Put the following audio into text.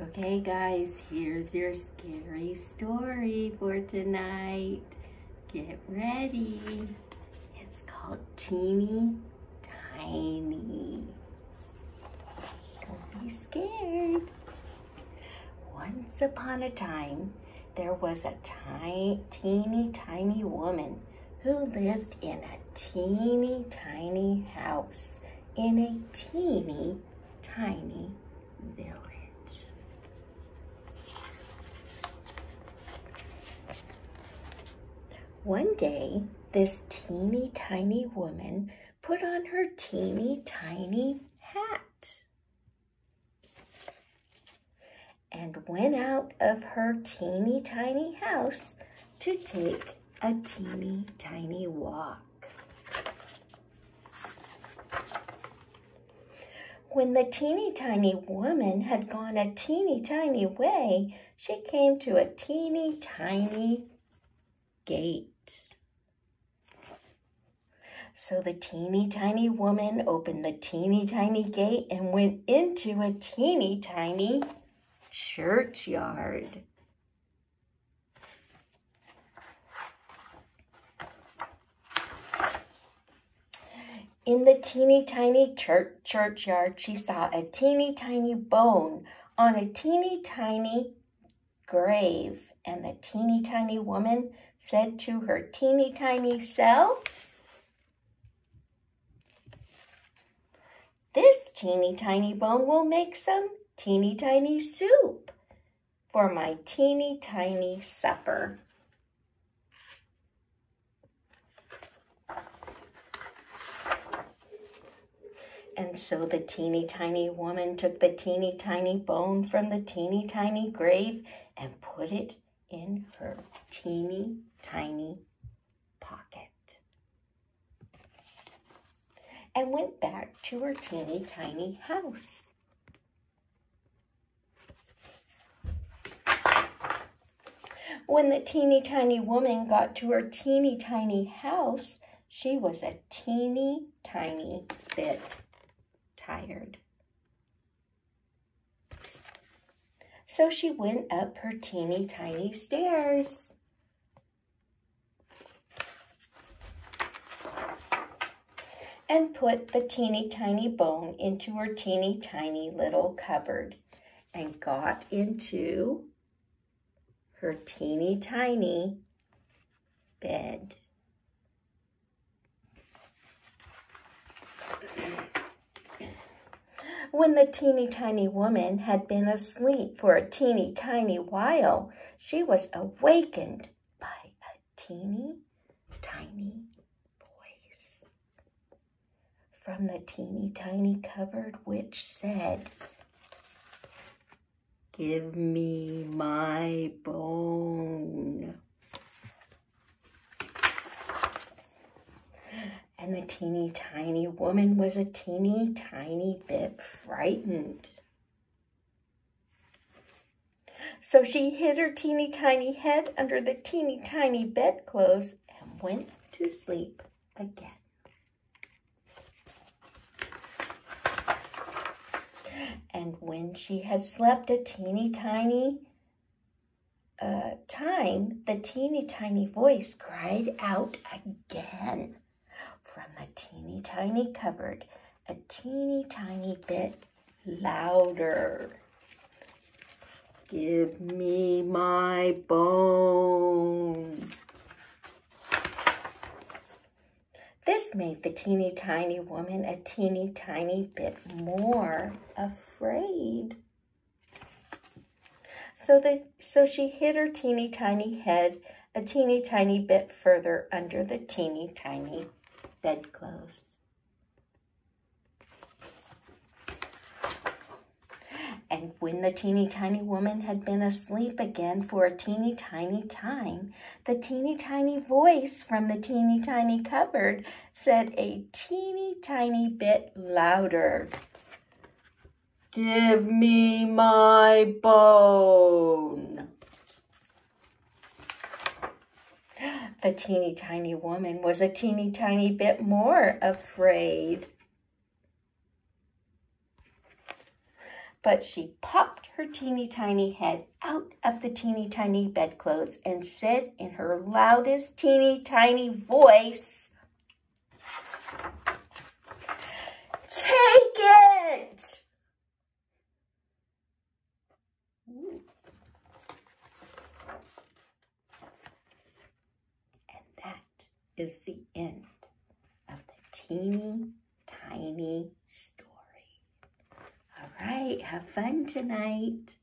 Okay guys, here's your scary story for tonight. Get ready. It's called Teeny Tiny. Don't be scared. Once upon a time, there was a teeny tiny woman who lived in a teeny tiny house in a teeny tiny village. One day, this teeny tiny woman put on her teeny tiny hat and went out of her teeny tiny house to take a teeny tiny walk. When the teeny tiny woman had gone a teeny tiny way, she came to a teeny tiny gate. So the teeny tiny woman opened the teeny tiny gate and went into a teeny tiny churchyard. In the teeny tiny churchyard, she saw a teeny tiny bone on a teeny tiny grave, and the teeny tiny woman said to her teeny tiny self, "This teeny tiny bone will make some teeny tiny soup for my teeny tiny supper." And so the teeny tiny woman took the teeny tiny bone from the teeny tiny grave and put it in her teeny tiny pocket and went back to her teeny tiny house. When the teeny tiny woman got to her teeny tiny house, she was a teeny tiny bit tired. So she went up her teeny tiny stairs. And put the teeny tiny bone into her teeny tiny little cupboard and got into her teeny tiny bed. When the teeny tiny woman had been asleep for a teeny tiny while, she was awakened by a teeny tiny voice from the teeny tiny cupboard, which said, "Give me my bone." And the teeny tiny woman was a teeny tiny bit frightened. So she hid her teeny tiny head under the teeny tiny bedclothes and went to sleep again. And when she had slept a teeny tiny time, the teeny tiny voice cried out again from the teeny tiny cupboard, a teeny tiny bit louder. "Give me my bone." This made the teeny tiny woman a teeny tiny bit more afraid. So she hid her teeny tiny head a teeny tiny bit further under the teeny tiny bedclothes. And when the teeny tiny woman had been asleep again for a teeny tiny time, the teeny tiny voice from the teeny tiny cupboard said a teeny tiny bit louder, "Give me my bone." The teeny tiny woman was a teeny tiny bit more afraid. But she popped her teeny tiny head out of the teeny tiny bedclothes and said in her loudest teeny tiny voice, "Take it!" Ooh. And that is the end of the teeny tiny story. All right, have fun tonight.